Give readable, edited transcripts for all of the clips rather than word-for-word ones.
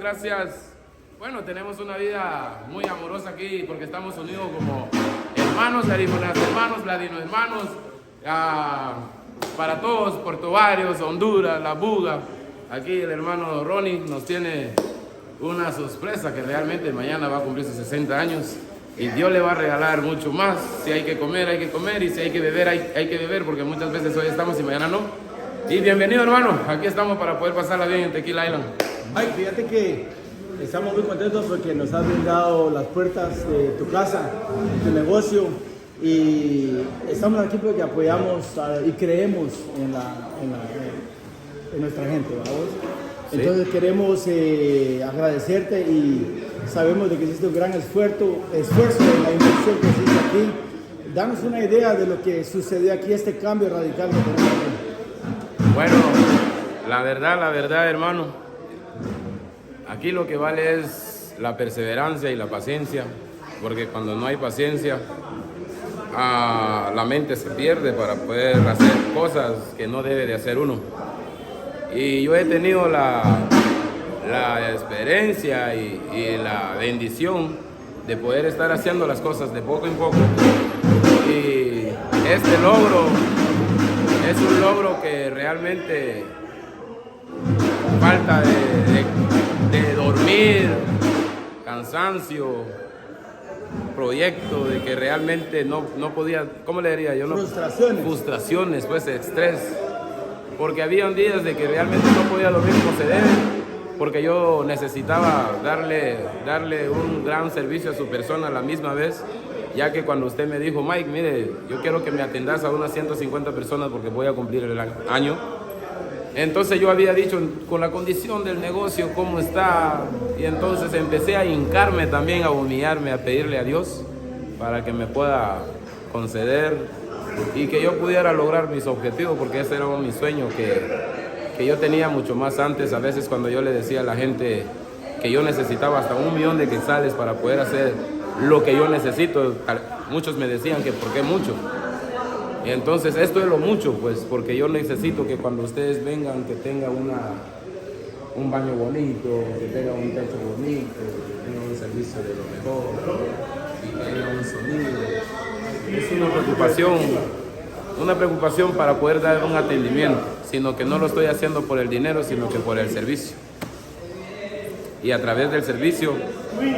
Gracias. Bueno, tenemos una vida muy amorosa aquí porque estamos unidos como hermanos garífunas, hermanos ladinos, hermanos para todos, puertovarios, Honduras, La Buga. Aquí el hermano Ronnie nos tiene una sorpresa que realmente mañana va a cumplir sus 60 años y Dios le va a regalar mucho más. Si hay que comer y si hay que beber, hay que beber porque muchas veces hoy estamos y mañana no. Y bienvenido, hermano, aquí estamos para poder pasarla bien en Tequila Island. Mike, fíjate que estamos muy contentos porque nos has brindado las puertas de tu casa, de tu negocio, y estamos aquí porque apoyamos y creemos en nuestra gente, ¿vamos? Sí. Entonces queremos agradecerte y sabemos de que hiciste un gran esfuerzo en la inversión que hiciste aquí. Danos una idea de lo que sucedió aquí, este cambio radical que tenemos aquí. Bueno, la verdad, hermano. Aquí lo que vale es la perseverancia y la paciencia, porque cuando no hay paciencia, la mente se pierde para poder hacer cosas que no debe de hacer uno. Y yo he tenido la experiencia y la bendición de poder estar haciendo las cosas de poco en poco. Y este logro es un logro que realmente falta de dormir, cansancio, proyecto, de que realmente no podía, ¿cómo le diría yo? Frustraciones, pues estrés, porque había días de que realmente no podía dormir como se debe, porque yo necesitaba darle un gran servicio a su persona a la misma vez, ya que cuando usted me dijo, Mike, mire, yo quiero que me atendas a unas 150 personas porque voy a cumplir el año. Entonces yo había dicho con la condición del negocio cómo está, y entonces empecé a hincarme también, a humillarme, a pedirle a Dios para que me pueda conceder y que yo pudiera lograr mis objetivos, porque ese era mi sueño que yo tenía mucho más antes. A veces cuando yo le decía a la gente que yo necesitaba hasta 1 millón de quetzales para poder hacer lo que yo necesito, muchos me decían que ¿por qué mucho? Y entonces esto es lo mucho, pues, porque yo necesito que cuando ustedes vengan, que tenga un baño bonito, que tenga un techo bonito, que tenga un servicio de lo mejor, y que tenga un sonido. Es una preocupación para poder dar un atendimiento, sino que no lo estoy haciendo por el dinero, sino que por el servicio. Y a través del servicio,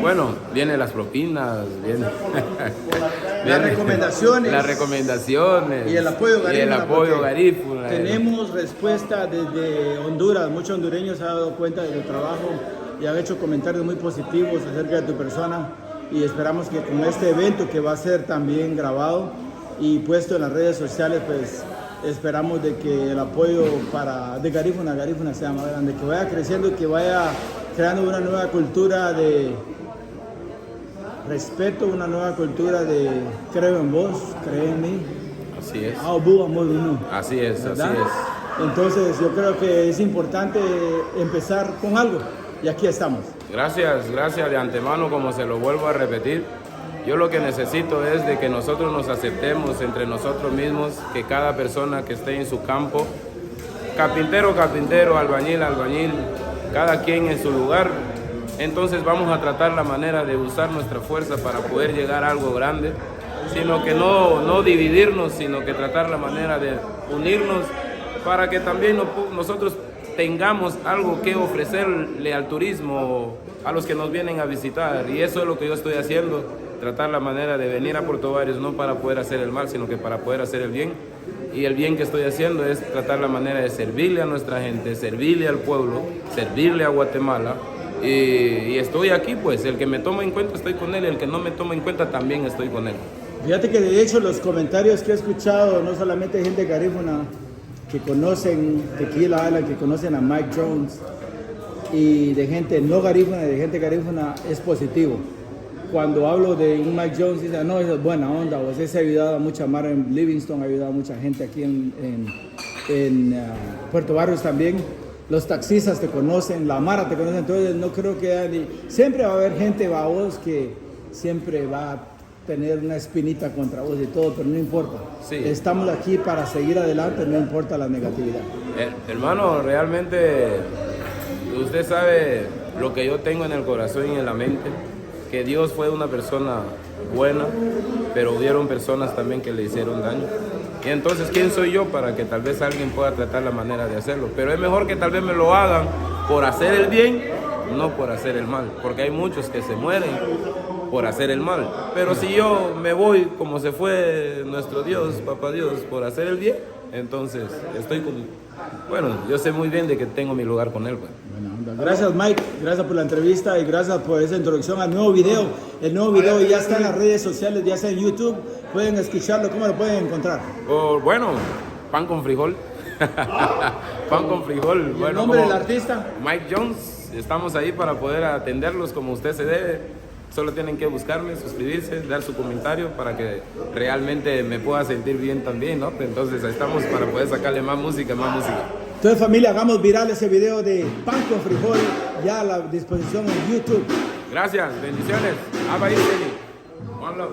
bueno, vienen las propinas, las recomendaciones y el apoyo garífuna. Tenemos respuesta desde Honduras. Muchos hondureños se han dado cuenta de tu trabajo y han hecho comentarios muy positivos acerca de tu persona, y esperamos que con este evento, que va a ser también grabado y puesto en las redes sociales, pues esperamos de que el apoyo de Garífuna sea más grande, que vaya creciendo y que vaya creando una nueva cultura de respeto, una nueva cultura de creo en vos, creo en mí. Así es. Así es, ¿verdad? Así es. Entonces yo creo que es importante empezar con algo, y aquí estamos. Gracias de antemano, como se lo vuelvo a repetir. Yo lo que necesito es de que nosotros nos aceptemos entre nosotros mismos, que cada persona que esté en su campo, carpintero, albañil, cada quien en su lugar. Entonces vamos a tratar la manera de usar nuestra fuerza para poder llegar a algo grande, sino que no dividirnos, sino que tratar la manera de unirnos para que también nosotros tengamos algo que ofrecerle al turismo, a los que nos vienen a visitar. Y eso es lo que yo estoy haciendo, tratar la manera de venir a Puerto Varios, no para poder hacer el mal, sino que para poder hacer el bien. Y el bien que estoy haciendo es tratar la manera de servirle a nuestra gente, servirle al pueblo, servirle a Guatemala. Y estoy aquí, pues, el que me toma en cuenta estoy con él, el que no me toma en cuenta también estoy con él. Fíjate que de hecho los comentarios que he escuchado, no solamente gente garífuna que conocen Tequila Island, que conocen a Mike Jones, y de gente no garífuna y de gente garífuna es positivo. Cuando hablo de un Mike Jones, dice, no, eso es buena onda, o sea, se ha ayudado a mucha mar en Livingston, ha ayudado a mucha gente aquí en Puerto Barrios también. Los taxistas te conocen, la Mara te conocen, entonces no creo que siempre va a haber gente vos que siempre va a tener una espinita contra vos y todo, pero no importa. Sí. Estamos aquí para seguir adelante, no importa la negatividad. Hermano, realmente usted sabe lo que yo tengo en el corazón y en la mente, que Dios fue una persona buena, pero hubieron personas también que le hicieron daño. Y entonces, ¿quién soy yo para que tal vez alguien pueda tratar la manera de hacerlo? Pero es mejor que tal vez me lo hagan por hacer el bien, no por hacer el mal, porque hay muchos que se mueren por hacer el mal. Pero si yo me voy como se fue nuestro Dios, Papá Dios, por hacer el bien, entonces estoy con... Bueno, yo sé muy bien de que tengo mi lugar con Él. Pues. Gracias, Mike, gracias por la entrevista y gracias por esa introducción al nuevo video. El nuevo video ya está en las redes sociales, ya está en YouTube, pueden escucharlo. ¿Cómo lo pueden encontrar? Bueno, pan con frijol. Pan con frijol. ¿Y el nombre del artista? Mike Jones. Estamos ahí para poder atenderlos como usted se debe. Solo tienen que buscarme, suscribirse, dar su comentario para que realmente me pueda sentir bien también, ¿no? Entonces estamos para poder sacarle más música, más música. Entonces, familia, hagamos viral ese video de pan con frijol ya a la disposición en YouTube. Gracias, bendiciones. Abba One love.